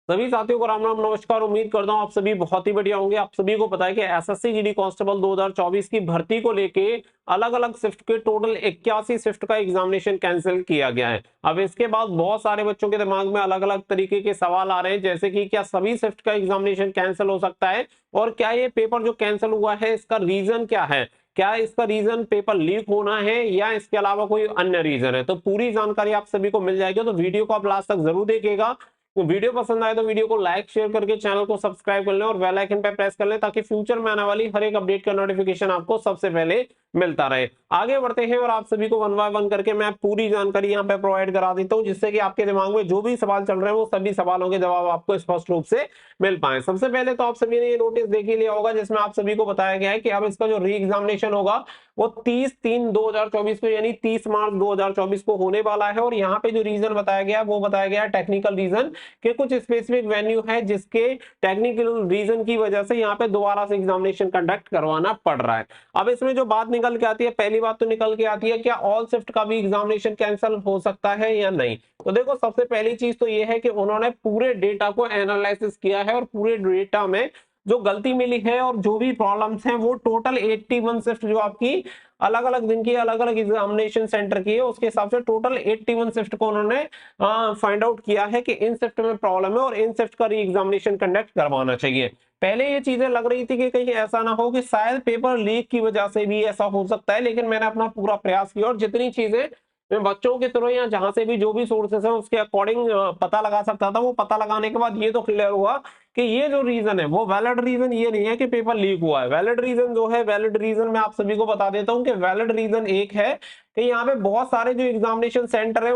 सभी साथियों को राम राम नमस्कार। उम्मीद करता हूं आप सभी बहुत ही बढ़िया होंगे। आप सभी को पता है कि एसएससी जीडी कांस्टेबल 2024 की भर्ती को लेके अलग अलग शिफ्ट के टोटल 81 शिफ्ट का एग्जामिनेशन कैंसिल किया गया है। अब इसके बाद बहुत सारे बच्चों के दिमाग में अलग अलग तरीके के सवाल आ रहे हैं, जैसे कि क्या सभी शिफ्ट का एग्जामिनेशन कैंसिल हो सकता है, और क्या ये पेपर जो कैंसिल हुआ है इसका रीजन क्या है, क्या इसका रीजन पेपर लीक होना है या इसके अलावा कोई अन्य रीजन है। तो पूरी जानकारी आप सभी को मिल जाएगी, तो वीडियो को आप लास्ट तक जरूर देखिएगा। तो वीडियो पसंद आए तो वीडियो को लाइक शेयर करके चैनल को सब्सक्राइब कर लें और बेल आइकन पे प्रेस कर लें, ताकि फ्यूचर में आने वाली हर एक अपडेट का नोटिफिकेशन आपको सबसे पहले मिलता रहे। आगे बढ़ते हैं और आप सभी को वन बाय वन करके मैं पूरी जानकारी यहाँ पे प्रोवाइड करा देता हूँ, जिससे कि आपके दिमाग में जो भी सवाल चल रहे हैं वो सभी सवालों के जवाब आपको स्पष्ट रूप से मिल पाए। सबसे पहले तो आप सभी ने ये नोटिस देख ही लिया होगा, जिसमें आप सभी को बताया गया है कि अब इसका जो री एग्जामिनेशन होगा वो 30/3/2024 को यानी 30 मार्च 2024 को होने वाला है। और यहाँ पे जो रीजन बताया गया है वो बताया गया है टेक्निकल रीजन, कि कुछ स्पेसिफिक वेन्यू है जिसके टेक्निकल रीजन की वजह से यहाँ पे दोबारा से एग्जामिनेशन कंडक्ट करवाना पड़ रहा है। अब इसमें जो बात निकल के आती है, पहली बात तो निकल के आती है क्या ऑल शिफ्ट का भी एग्जामिनेशन कैंसिल हो सकता है या नहीं। तो देखो, सबसे पहली चीज तो ये है कि उन्होंने पूरे डेटा को एनालिसिस किया है और पूरे डेटा में जो गलती मिली है और जो भी प्रॉब्लम्स हैं वो टोटल 81 शिफ्ट जो आपकी अलग अलग दिन की अलग अलग एग्जामिनेशन सेंटर की है, उसके हिसाब से टोटल 81 शिफ्ट को उन्होंने फाइंड आउट किया है कि इन शिफ्ट में प्रॉब्लम है और इन शिफ्ट का री एग्जामिनेशन कंडक्ट करवाना चाहिए। पहले ये चीजें लग रही थी कि कहीं ऐसा ना हो कि शायद पेपर लीक की वजह से भी ऐसा हो सकता है, लेकिन मैंने अपना पूरा प्रयास किया और जितनी चीजें मैं बच्चों के थ्रू या जहां से भी जो भी सोर्सेस है उसके अकॉर्डिंग पता लगा सकता था, वो पता लगाने के बाद ये तो क्लियर हुआ कि ये जो रीजन है वो वैलिड रीजन ये नहीं है कि पेपर लीक हुआ है। वैलिड रीजन जो है, वैलिड रीजन मैं आप सभी को बता देता हूं कि वैलिड रीजन एक है कि यहाँ पे बहुत सारे जो एग्जामिनेशन सेंटर है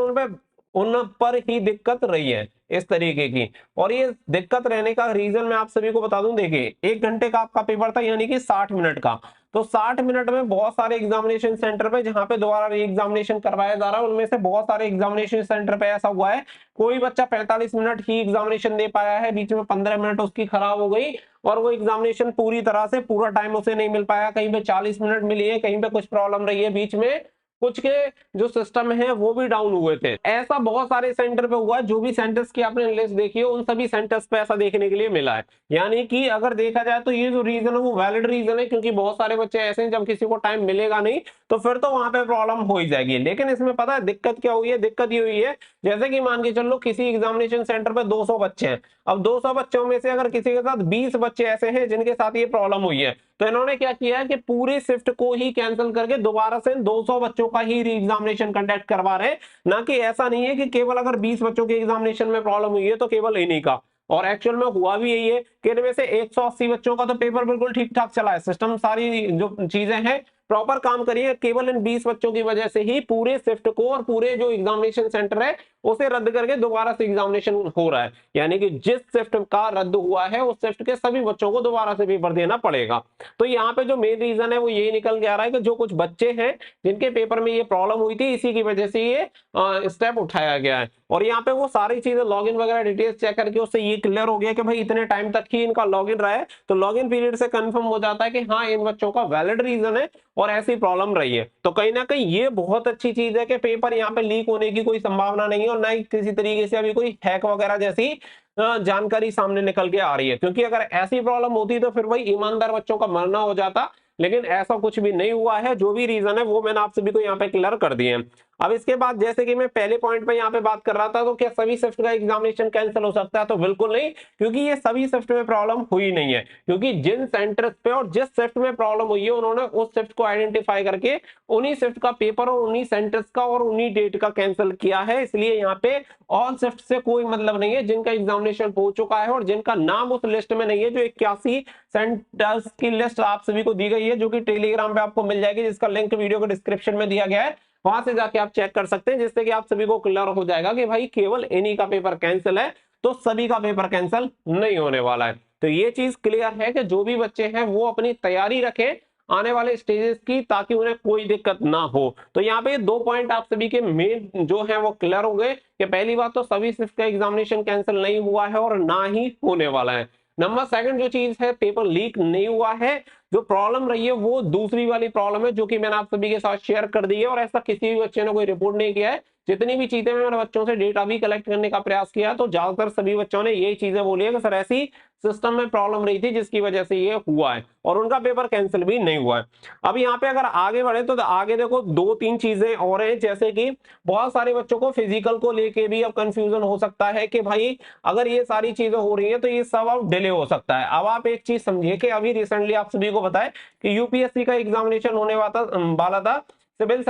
उन पर ही दिक्कत रही है इस तरीके की। और ये दिक्कत रहने का रीजन मैं आप सभी को बता दूं, देखिए 1 घंटे का आपका पेपर था यानी कि 60 मिनट का, तो 60 मिनट में बहुत सारे एग्जामिनेशन सेंटर पे जहां पे दोबारा री एग्जामिनेशन करवाया जा रहा है, उनमें से बहुत सारे एग्जामिनेशन सेंटर पे ऐसा हुआ है कोई बच्चा 45 मिनट ही एग्जामिनेशन दे पाया है, बीच में 15 मिनट उसकी खराब हो गई और वो एग्जामिनेशन पूरी तरह से पूरा टाइम उसे नहीं मिल पाया। कहीं पे 40 मिनट मिली है, कहीं पे कुछ प्रॉब्लम रही है, बीच में कुछ के जो सिस्टम है वो भी डाउन हुए थे। ऐसा बहुत सारे सेंटर पे हुआ है, जो भी सेंटर्स की आपने लिस्ट देखी है उन सभी सेंटर्स पे ऐसा देखने के लिए मिला है। यानी कि अगर देखा जाए तो ये जो रीजन है वो वैलिड रीजन है, क्योंकि बहुत सारे बच्चे ऐसे हैं जब किसी को टाइम मिलेगा नहीं तो फिर तो वहां पे प्रॉब्लम हो ही जाएगी। लेकिन इसमें पता है दिक्कत क्या हुई है, दिक्कत ये हुई है जैसे कि मान के चलो किसी एग्जामिनेशन सेंटर पे 200 बच्चे हैं, अब 200 बच्चों में से अगर किसी के साथ 20 बच्चे ऐसे हैं जिनके साथ ये प्रॉब्लम हुई है, तो इन्होंने क्या किया है कि पूरे शिफ्ट को ही कैंसिल करके दोबारा से 200 बच्चों का ही एग्जामिनेशन कंडक्ट करवा रहे हैं। ना कि ऐसा नहीं है कि केवल अगर 20 बच्चों के एग्जामिनेशन में प्रॉब्लम हुई है तो केवल इन्हीं का। और एक्चुअल में हुआ भी यही है कि इनमें से 180 बच्चों का तो पेपर बिल्कुल ठीक ठाक चला है, सिस्टम सारी जो चीजें हैं प्रॉपर काम करिए, केवल इन 20 बच्चों की वजह से ही पूरे शिफ्ट को और पूरे जो एग्जामिनेशन सेंटर है उसे रद्द करके दोबारा से एग्जामिनेशन हो रहा है। यानी कि जिस शिफ्ट का रद्द हुआ है उस शिफ्ट के सभी बच्चों को दोबारा से पेपर देना पड़ेगा। तो यहाँ पे जो मेन रीजन है वो यही निकल के आ रहा है कि जो कुछ बच्चे हैं जिनके पेपर में ये प्रॉब्लम हुई थी, इसी की वजह से ये स्टेप उठाया गया है। और यहाँ पे वो सारी चीजें लॉगिन वगैरह डिटेल्स चेक करके उससे ये क्लियर हो गया कि भाई इतने टाइम तक ही इनका लॉगिन रहा है, तो लॉगिन पीरियड से कंफर्म हो जाता है कि हाँ इन बच्चों का वैलिड रीजन है और ऐसी प्रॉब्लम रही है। तो कहीं ना कहीं ये बहुत अच्छी चीज है कि पेपर यहाँ पे लीक होने की कोई संभावना नहीं है और ना ही किसी तरीके से अभी कोई हैक वगैरह जैसी जानकारी सामने निकल के आ रही है, क्योंकि अगर ऐसी प्रॉब्लम होती तो फिर वही ईमानदार बच्चों का मरना हो जाता। लेकिन ऐसा कुछ भी नहीं हुआ है, जो भी रीजन है वो मैंने आप सभी को यहाँ पे क्लियर कर दिए हैं। अब इसके बाद जैसे कि मैं पहले पॉइंट पे यहाँ पे बात कर रहा था, तो क्या सभी शिफ्ट का एग्जामिनेशन कैंसिल हो सकता है, तो बिल्कुल नहीं, क्योंकि ये सभी शिफ्ट में प्रॉब्लम हुई नहीं है। क्योंकि जिन सेंटर्स पे और जिस शिफ्ट में प्रॉब्लम हुई है उन्होंने उस शिफ्ट को आइडेंटिफाई करके उन्हीं शिफ्ट का पेपर और उन्हीं सेंटर्स का और उन्हीं डेट का कैंसिल किया है। इसलिए यहाँ पे ऑल शिफ्ट से कोई मतलब नहीं है, जिनका एग्जामिनेशन हो चुका है और जिनका नाम उस लिस्ट में नहीं है, जो 81 सेंटर्स की लिस्ट आप सभी को दी गई है, जो कि टेलीग्राम पे आपको मिल जाएगी, जिसका लिंक वीडियो के डिस्क्रिप्शन में दिया गया है, वहां से जाके आप चेक कर सकते हैं, जिससे कि आप सभी को क्लियर हो जाएगा कि भाई केवल इन्हीं का पेपर कैंसिल है, तो सभी का पेपर कैंसिल नहीं होने वाला है। तो ये चीज क्लियर है कि जो भी बच्चे हैं वो अपनी तैयारी रखें आने वाले स्टेजेस की, ताकि उन्हें कोई दिक्कत ना हो। तो यहाँ पे 2 पॉइंट आप सभी के मेन जो है वो क्लियर हो गए कि पहली बात तो सभी शिफ्ट का एग्जामिनेशन कैंसिल नहीं हुआ है और ना ही होने वाला है। नंबर सेकंड जो चीज है, पेपर लीक नहीं हुआ है, जो प्रॉब्लम रही है वो दूसरी वाली प्रॉब्लम है जो कि मैंने आप सभी के साथ शेयर कर दी है, और ऐसा किसी भी बच्चे ने कोई रिपोर्ट नहीं किया है जितनी भी चीजें मैंने बच्चों से डेटा भी कलेक्ट करने का प्रयास किया, तो ज्यादातर सभी बच्चों ने यही चीजें बोली है कि सर ऐसी सिस्टम में प्रॉब्लम रही थी जिसकी वजह से ये हुआ है, और उनका पेपर कैंसिल भी नहीं हुआ है। अब यहाँ पे अगर आगे बढ़े तो आगे देखो दो तीन चीजें और हैं, जैसे कि बहुत सारे बच्चों को फिजिकल को लेके भी अब कंफ्यूजन हो सकता है कि भाई अगर ये सारी चीजें हो रही हैं तो ये सब अब डिले हो सकता है। अब आप एक चीज समझिए कि अभी रिसेंटली आप सभी को पता है कि यूपीएससी का एग्जामिनेशन होने वाला था, सिविल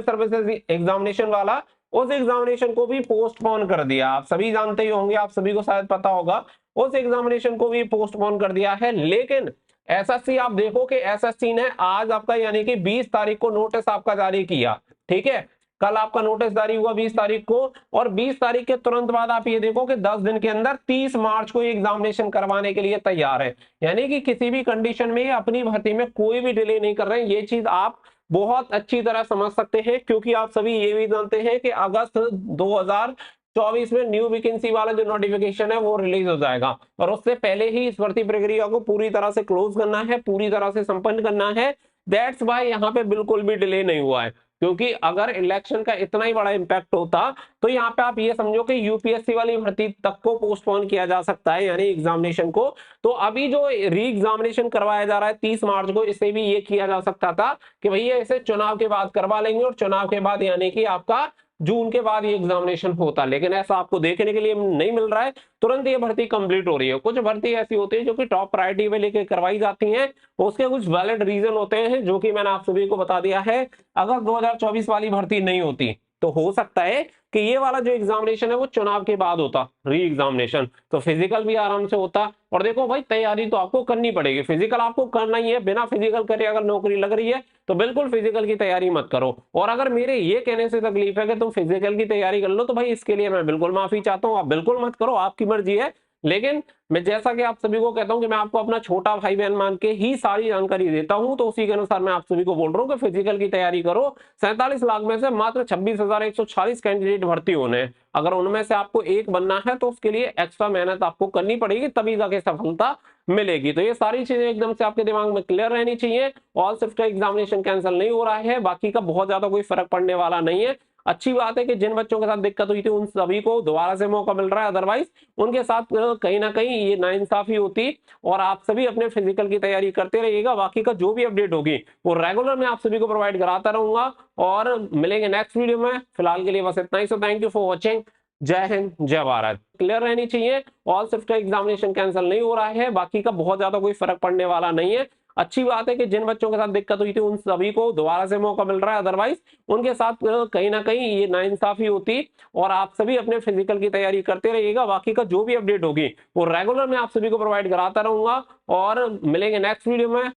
सर्विसेज एग्जामिनेशन वाला, उस एग्जामिनेशन को भी पोस्टपोन कर दिया। आप सभी जानते ही होंगे, आप सभी को शायद पता होगा, उस एग्जामिनेशन को भी पोस्टपोन कर दिया है। लेकिन एसएससी, आप देखो कि एसएससी ने आज आपका यानी कि 20 तारीख को नोटिस आपका जारी किया, ठीक है, कल आपका नोटिस जारी हुआ 20 तारीख को, और 20 तारीख के तुरंत बाद आप ये देखो कि 10 दिन के अंदर 30 मार्च को एग्जामिनेशन करवाने के लिए तैयार है। यानी कि किसी भी कंडीशन में अपनी भर्ती में कोई भी डिले नहीं कर रहे हैं। ये चीज आप बहुत अच्छी तरह समझ सकते हैं, क्योंकि आप सभी ये भी जानते हैं कि अगस्त 2024 में न्यू वैकेंसी वाला जो नोटिफिकेशन है वो रिलीज हो जाएगा, और उससे पहले ही इस भर्ती प्रक्रिया को पूरी तरह से क्लोज करना है, पूरी तरह से संपन्न करना है। दैट्स वाई यहाँ पे बिल्कुल भी डिले नहीं हुआ है, क्योंकि अगर इलेक्शन का इतना ही बड़ा इंपैक्ट होता तो यहाँ पे आप ये समझो कि यूपीएससी वाली भर्ती तक को पोस्टपोन किया जा सकता है, यानी एग्जामिनेशन को। तो अभी जो री एग्जामिनेशन करवाया जा रहा है 30 मार्च को, इसे भी ये किया जा सकता था कि भैया इसे चुनाव के बाद करवा लेंगे, और चुनाव के बाद यानी कि आपका जून के बाद ये एग्जामिनेशन होता, लेकिन ऐसा आपको देखने के लिए नहीं मिल रहा है। तुरंत ये भर्ती कंप्लीट हो रही है। कुछ भर्ती ऐसी होती है जो कि टॉप प्रायोरिटी में लेकर करवाई जाती हैं, उसके कुछ वैलिड रीजन होते हैं जो कि मैंने आप सभी को बता दिया है। अगर 2024 वाली भर्ती नहीं होती तो हो सकता है कि ये वाला जो एग्जामिनेशन है वो चुनाव के बाद होता, री एग्जामिनेशन, तो फिजिकल भी आराम से होता। और देखो भाई, तैयारी तो आपको करनी पड़ेगी, फिजिकल आपको करना ही है, बिना फिजिकल करे अगर नौकरी लग रही है तो बिल्कुल फिजिकल की तैयारी मत करो। और अगर मेरे ये कहने से तकलीफ है कि तुम फिजिकल की तैयारी कर लो, तो भाई इसके लिए मैं बिल्कुल माफी चाहता हूँ, आप बिल्कुल मत करो, आपकी मर्जी है। लेकिन मैं जैसा कि आप सभी को कहता हूं कि मैं आपको अपना छोटा भाई बहन मान के ही सारी जानकारी देता हूं, तो उसी के अनुसार मैं आप सभी को बोल रहा हूं कि फिजिकल की तैयारी करो। 47 लाख में से मात्र 26,140 कैंडिडेट भर्ती होने हैं। अगर उनमें से आपको एक बनना है तो उसके लिए एक्स्ट्रा मेहनत आपको करनी पड़ेगी, तभी जाके सफलता मिलेगी। तो ये सारी चीजें एकदम से आपके दिमाग में क्लियर रहनी चाहिए। ऑल शिफ्ट का एग्जामिनेशन कैंसिल नहीं हो रहा है, बाकी का बहुत ज्यादा कोई फर्क पड़ने वाला नहीं है। अच्छी बात है कि जिन बच्चों के साथ दिक्कत हुई थी उन सभी को दोबारा से मौका मिल रहा है, अदरवाइज उनके साथ कहीं ना कहीं ये नाइंसाफी होती। और आप सभी अपने फिजिकल की तैयारी करते रहिएगा, बाकी का जो भी अपडेट होगी वो रेगुलर मैं आप सभी को प्रोवाइड कराता रहूंगा, और मिलेंगे नेक्स्ट वीडियो में। फिलहाल के लिए बस इतना ही। So thank you for watching. जय हिंद, जय भारत। क्लियर रहनी चाहिए, ऑल शिफ्ट का एग्जामिनेशन कैंसिल नहीं हो रहा है, बाकी का बहुत ज्यादा कोई फर्क पड़ने वाला नहीं है। अच्छी बात है कि जिन बच्चों के साथ दिक्कत हुई थी उन सभी को दोबारा से मौका मिल रहा है, अदरवाइज उनके साथ कहीं ना कहीं ये नाइंसाफी होती। और आप सभी अपने फिजिकल की तैयारी करते रहिएगा, बाकी का जो भी अपडेट होगी वो रेगुलर मैं आप सभी को प्रोवाइड कराता रहूंगा, और मिलेंगे नेक्स्ट वीडियो में।